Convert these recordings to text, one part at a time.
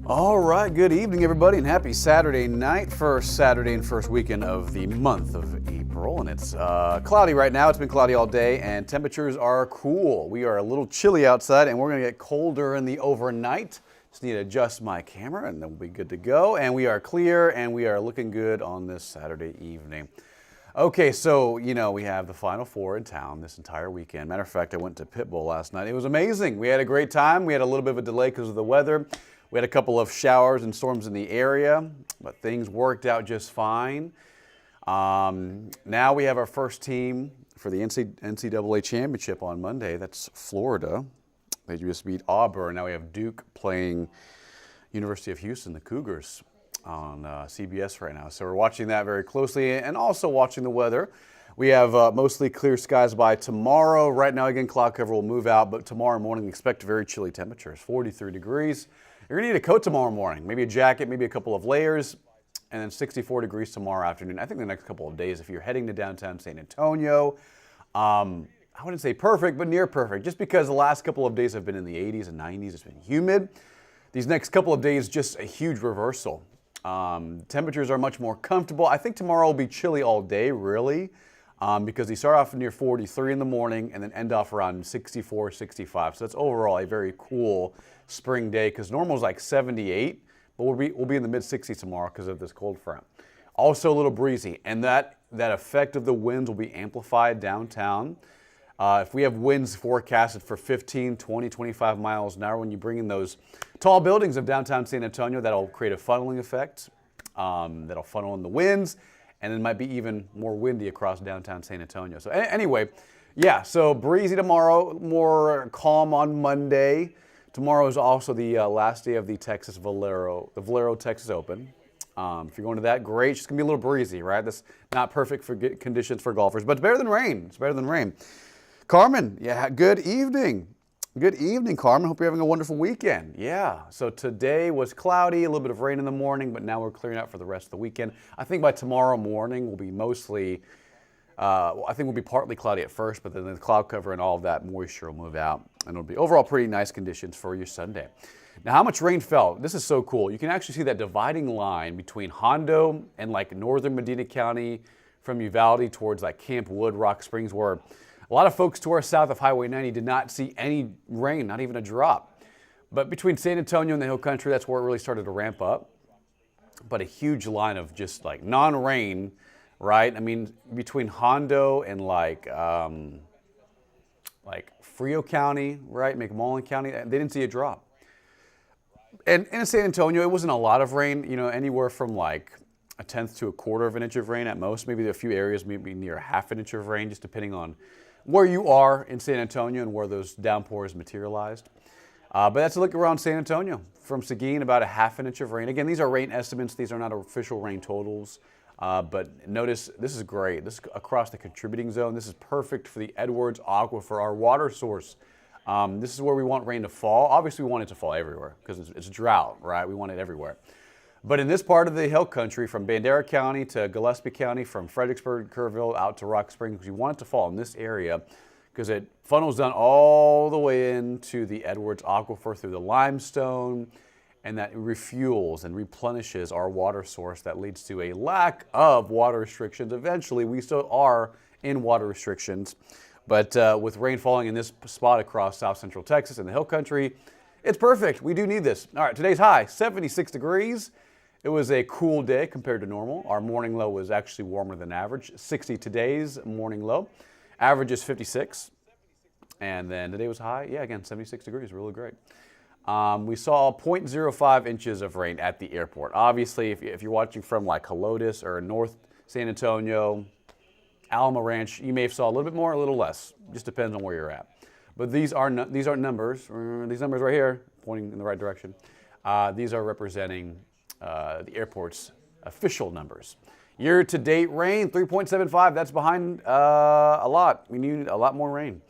All right, good evening, everybody, and happy Saturday night. First Saturday and first weekend of the month of April, and it's cloudy right now. It's been cloudy all day, and temperatures are cool. We are a little chilly outside, and we're going to get colder in the overnight. Just need to adjust my camera, and then we'll be good to go. And we are clear, and we are looking good on this Saturday evening. Okay, so, we have the Final Four in town this entire weekend. Matter of fact, I went to Pit Bowl last night. It was amazing. We had a great time. We had a little bit of a delay because of the weather. We had a couple of showers and storms in the area, but things worked out just fine. Now we have our first team for the NCAA championship on Monday. That's Florida. They just beat Auburn. Now we have Duke playing University of Houston, the Cougars, on CBS right now. So we're watching that very closely and also watching the weather. We have mostly clear skies by tomorrow. Right now, again, cloud cover will move out, but tomorrow morning expect very chilly temperatures, 43 degrees. You're going to need a coat tomorrow morning, maybe a jacket, maybe a couple of layers, and then 64 degrees tomorrow afternoon. I think the next couple of days, if you're heading to downtown San Antonio, I wouldn't say perfect, but near perfect, just because the last couple of days have been in the 80s and 90s. It's been humid. These next couple of days, just a huge reversal. Temperatures are much more comfortable. I think tomorrow will be chilly all day, really, because they start off near 43 in the morning and then end off around 64, 65. So that's overall a very cool spring day, because normal is like 78, but we'll be in the mid-60s tomorrow because of this cold front. Also a little breezy, and that effect of the winds will be amplified downtown. If we have winds forecasted for 15, 20, 25 miles an hour, when you bring in those tall buildings of downtown San Antonio, that'll create a funneling effect. That'll funnel in the winds, and it might be even more windy across downtown San Antonio. So anyway, yeah, so breezy tomorrow, more calm on Monday. Tomorrow is also the last day of the Valero Texas Open. If you're going to that, great. It's just going to be a little breezy, right? That's not perfect for conditions for golfers, but it's better than rain. It's better than rain. Carmen, yeah, good evening. Good evening, Carmen. Hope you're having a wonderful weekend. Yeah, so today was cloudy, a little bit of rain in the morning, but now we're clearing out for the rest of the weekend. I think by tomorrow morning we'll be mostly, I think we'll be partly cloudy at first, but then the cloud cover and all of that moisture will move out, and it'll be overall pretty nice conditions for your Sunday. Now, how much rain fell? This is so cool. You can actually see that dividing line between Hondo and like northern Medina County from Uvalde towards like Camp Wood, Rock Springs, where a lot of folks to our south of Highway 90 did not see any rain, not even a drop. But between San Antonio and the Hill Country, that's where it really started to ramp up. But a huge line of just like non-rain, right? I mean, between Hondo and like Frio County, right, McMullen County, they didn't see a drop. And in San Antonio, it wasn't a lot of rain, anywhere from like a tenth to a quarter of an inch of rain at most. Maybe a few areas, maybe near a half an inch of rain, just depending on where you are in San Antonio and where those downpours materialized. But that's a look around San Antonio. From Seguin, about a half an inch of rain. Again, these are rain estimates. These are not official rain totals. But notice, this is great. This is across the contributing zone. This is perfect for the Edwards Aquifer, our water source. This is where we want rain to fall. Obviously, we want it to fall everywhere because it's drought, right? We want it everywhere. But in this part of the Hill Country, from Bandera County to Gillespie County, from Fredericksburg, Kerrville, out to Rock Springs, we want it to fall in this area because it funnels down all the way into the Edwards Aquifer through the limestone, and that refuels and replenishes our water source. That leads to a lack of water restrictions. Eventually, we still are in water restrictions, but with rain falling in this spot across South Central Texas and the Hill Country, it's perfect. We do need this. All right, today's high, 76 degrees. It was a cool day compared to normal. Our morning low was actually warmer than average. 60 today's morning low. Average is 56. And then today was high. Yeah, again, 76 degrees, really great. We saw 0.05 inches of rain at the airport. Obviously, if you're watching from like Helotes or North San Antonio, Alamo Ranch, you may have saw a little bit more, a little less. Just depends on where you're at. But these are numbers. These numbers right here, pointing in the right direction. These are representing the airport's official numbers. Year-to-date rain, 3.75. That's behind a lot. We need a lot more rain.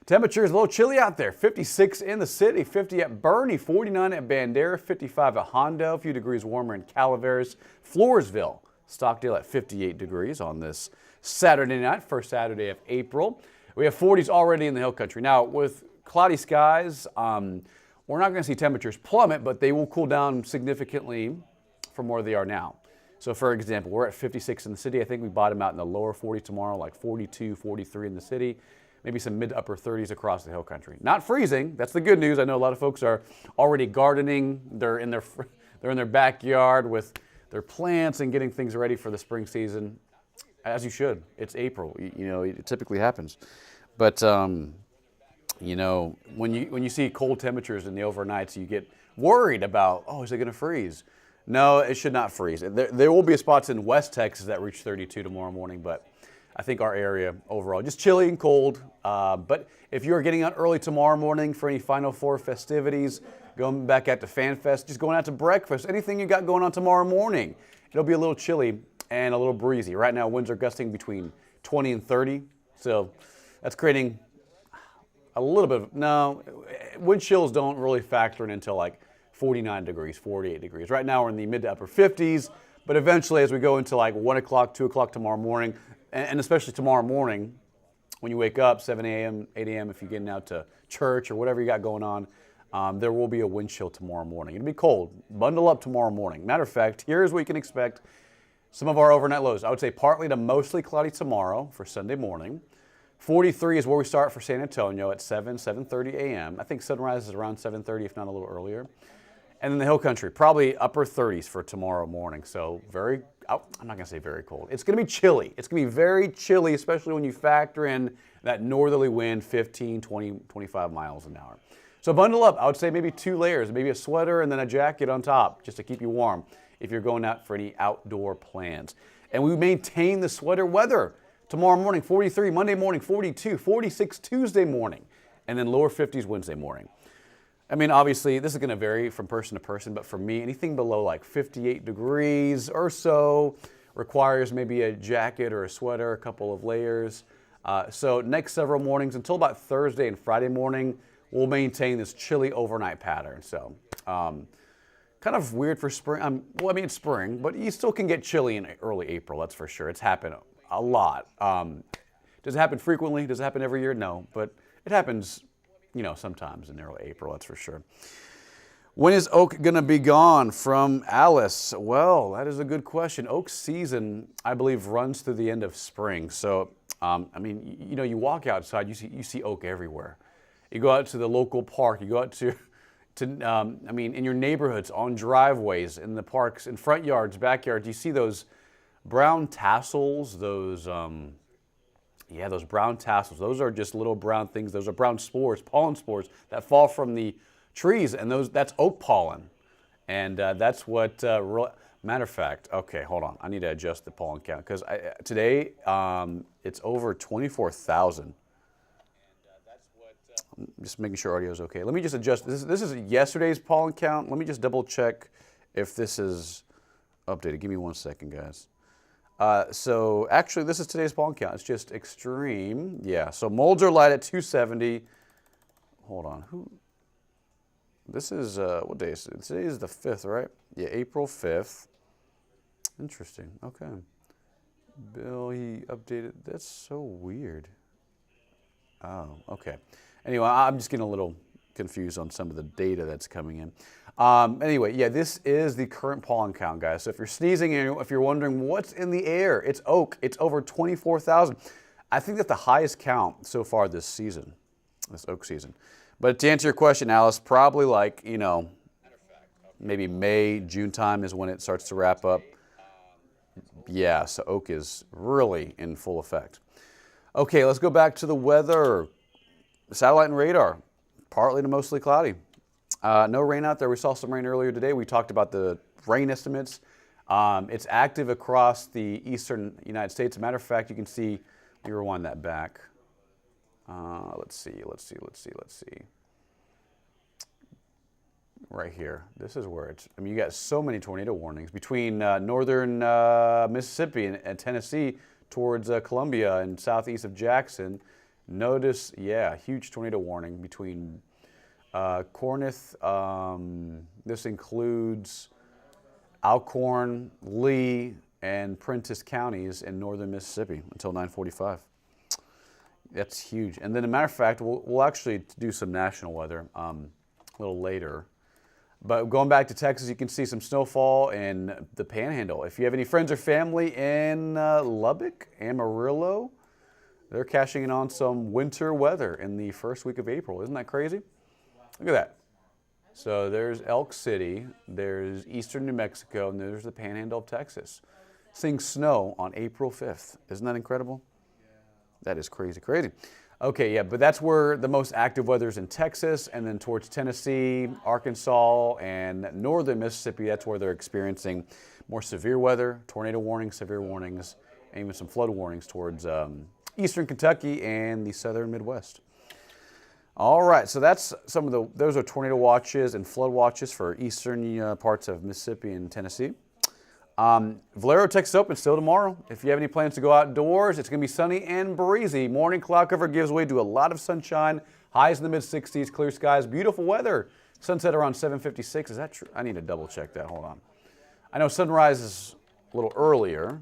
Temperature is a little chilly out there. 56 in the city, 50 at Bernie, 49 at Bandera, 55 at Hondo, a few degrees warmer in Calaveras, Floresville, Stockdale at 58 degrees on this Saturday night, first Saturday of April. We have 40s already in the Hill Country. Now, with cloudy skies, we're we're not going to see temperatures plummet, but they will cool down significantly from where they are now. So for example, we're at 56 in the city. I think we bottom out in the lower 40s tomorrow, like 42, 43 in the city. Maybe some mid to upper 30s across the hill country. Not freezing. That's the good news. I know a lot of folks are already gardening. They're in their backyard with their plants and getting things ready for the spring season, as you should. It's April. You know, it typically happens. But you know, when you see cold temperatures in the overnights, you get worried about, oh, is it going to freeze? No, it should not freeze. There will be spots in West Texas that reach 32 tomorrow morning, but I think our area overall, just chilly and cold. But if you're getting out early tomorrow morning for any Final Four festivities, going back out to Fan Fest, just going out to breakfast, anything you got going on tomorrow morning, it'll be a little chilly and a little breezy. Right now, winds are gusting between 20 and 30, so that's creating a little bit of, no, wind chills don't really factor in until like 49 degrees, 48 degrees. Right now, we're in the mid to upper 50s, but eventually, as we go into like 1 o'clock, 2 o'clock tomorrow morning, and especially tomorrow morning, when you wake up, 7 a.m., 8 a.m., if you're getting out to church or whatever you got going on, there will be a wind chill tomorrow morning. It'll be cold. Bundle up tomorrow morning. Matter of fact, here's what you can expect. Some of our overnight lows. I would say partly to mostly cloudy tomorrow for Sunday morning. 43 is where we start for San Antonio at 7:30 a.m. I think sunrise is around 7:30, if not a little earlier. And then the hill country, probably upper 30s for tomorrow morning. So very, I'm not going to say very cold. It's going to be chilly. It's going to be very chilly, especially when you factor in that northerly wind, 15, 20, 25 miles an hour. So bundle up. I would say maybe 2 layers, maybe a sweater and then a jacket on top just to keep you warm if you're going out for any outdoor plans. And we maintain the sweater weather. Tomorrow morning, 43, Monday morning, 42, 46 Tuesday morning, and then lower 50s Wednesday morning. I mean, obviously, this is going to vary from person to person, but for me, anything below like 58 degrees or so requires maybe a jacket or a sweater, a couple of layers. So next several mornings until about Thursday and Friday morning, we'll maintain this chilly overnight pattern. So kind of weird for spring. Well, I mean, it's spring, but you still can get chilly in early April, that's for sure. It's happened a lot. Does it happen frequently? Does it happen every year? No, but it happens, you know, sometimes in early April, that's for sure. When is oak going to be gone? From Alice. Well, that is a good question. Oak season, I believe, runs through the end of spring. So, I mean, you know, you walk outside, you see oak everywhere. You go out to the local park, you go out to I mean, in your neighborhoods, on driveways, in the parks, in front yards, backyards, you see those brown tassels, those brown tassels. Those are just little brown things. Those are brown spores, pollen spores that fall from the trees, and that's oak pollen. And that's what, matter of fact, okay, hold on. I need to adjust the pollen count because today it's over 24,000. I'm just making sure audio is okay. Let me just adjust. This is yesterday's pollen count. Let me just double check if this is updated. Give me 1 second, guys. So actually, this is today's pollen count. It's just extreme. Yeah, so molds are light at 270. Hold on. This is, what day is it? Today is the 5th, right? Yeah, April 5th. Interesting. Okay. Bill, he updated. That's so weird. Oh, okay. Anyway, I'm just getting a little confused on some of the data that's coming in. Anyway, yeah, this is the current pollen count, guys. So if you're sneezing and if you're wondering what's in the air, it's oak. It's over 24,000. I think that's the highest count so far this season, this oak season. But to answer your question, Alice, probably like, you know, maybe May, June time is when it starts to wrap up. Yeah, so oak is really in full effect. Okay, let's go back to the weather. Satellite and radar, partly to mostly cloudy. No rain out there. We saw some rain earlier today. We talked about the rain estimates. It's active across the eastern United States. As a matter of fact, you can see, let me rewind that back. Let's see. Right here. This is where it's, I mean, you got so many tornado warnings between northern Mississippi and Tennessee towards Columbia and southeast of Jackson. Notice, yeah, huge tornado warning between Corinth. This includes Alcorn, Lee, and Prentiss counties in northern Mississippi until 9:45. That's huge. And then, as a matter of fact, we'll actually do some national weather. a little later. But going back to Texas, you can see some snowfall in the Panhandle. If you have any friends or family in Lubbock, Amarillo, they're cashing in on some winter weather in the first week of April. Isn't that crazy? Look at that. So there's Elk City, there's eastern New Mexico, and there's the Panhandle of Texas. Seeing snow on April 5th. Isn't that incredible? That is crazy, crazy. Okay, yeah, but that's where the most active weather is in Texas, and then towards Tennessee, Arkansas, and northern Mississippi, that's where they're experiencing more severe weather, tornado warnings, severe warnings, and even some flood warnings towards eastern Kentucky and the southern Midwest. All right, so that's those are tornado watches and flood watches for eastern parts of Mississippi and Tennessee. Valero Texas Open still tomorrow. If you have any plans to go outdoors, it's going to be sunny and breezy. Morning cloud cover gives way to a lot of sunshine. Highs in the mid-60s, clear skies, beautiful weather. Sunset around 7:56. Is that true? I need to double check that. Hold on. I know sunrise is a little earlier.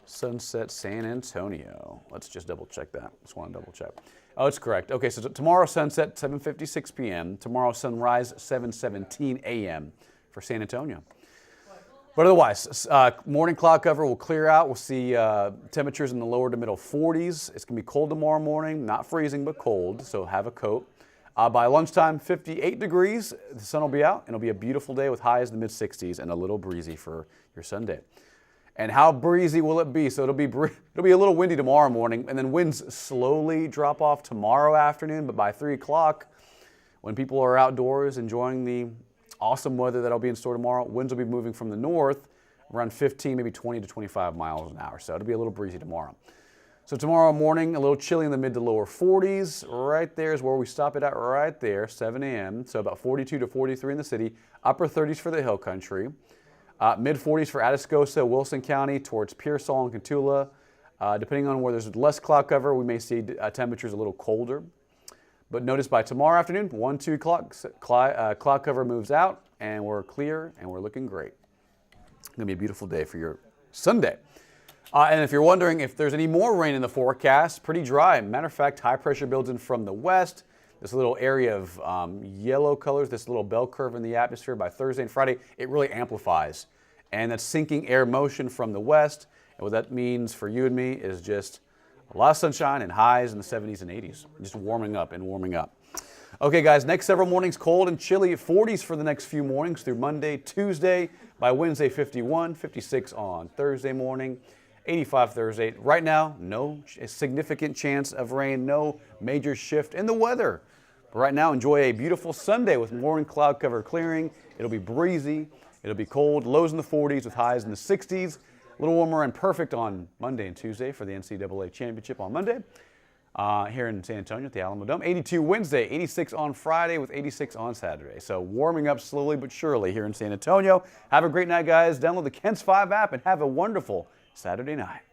Sunset San Antonio. Let's just double check that. Just want to double check. Oh, it's correct. Okay, so tomorrow sunset 7:56 p.m. Tomorrow sunrise 7:17 a.m. for San Antonio. But otherwise, morning cloud cover will clear out. We'll see temperatures in the lower to middle 40s. It's going to be cold tomorrow morning, not freezing, but cold, so have a coat. By lunchtime, 58 degrees. The sun will be out, and it'll be a beautiful day with highs in the mid-60s and a little breezy for your Sunday. And how breezy will it be? So it'll be a little windy tomorrow morning, and then winds slowly drop off tomorrow afternoon, but by 3 o'clock, when people are outdoors enjoying the awesome weather that'll be in store tomorrow, winds will be moving from the north around 15, maybe 20 to 25 miles an hour. So it'll be a little breezy tomorrow. So tomorrow morning, a little chilly in the mid to lower 40s. Right there is where we stop it at right there, 7 a.m. So about 42 to 43 in the city. Upper 30s for the hill country. Mid 40s for Atascosa, Wilson County, towards Pearsall and Cotulla. Depending on where there's less cloud cover, we may see temperatures a little colder. But notice by tomorrow afternoon, 1, 2 o'clock, cloud cover moves out, and we're clear, and we're looking great. It's going to be a beautiful day for your Sunday. And if you're wondering if there's any more rain in the forecast, pretty dry. Matter of fact, high pressure builds in from the west. This little area of yellow colors, this little bell curve in the atmosphere by Thursday and Friday, it really amplifies. And that's sinking air motion from the west. And what that means for you and me is just a lot of sunshine and highs in the 70s and 80s. Just warming up and warming up. Okay, guys, next several mornings cold and chilly at 40s for the next few mornings through Monday, Tuesday. By Wednesday, 51, 56 on Thursday morning, 85 Thursday. Right now, no significant chance of rain, no major shift in the weather. But right now, enjoy a beautiful Sunday with morning cloud cover clearing. It'll be breezy. It'll be cold. Lows in the 40s with highs in the 60s. A little warmer and perfect on Monday and Tuesday for the NCAA Championship on Monday here in San Antonio at the Alamo Dome. 82 Wednesday, 86 on Friday with 86 on Saturday. So warming up slowly but surely here in San Antonio. Have a great night, guys. Download the KENS 5 app and have a wonderful Saturday night.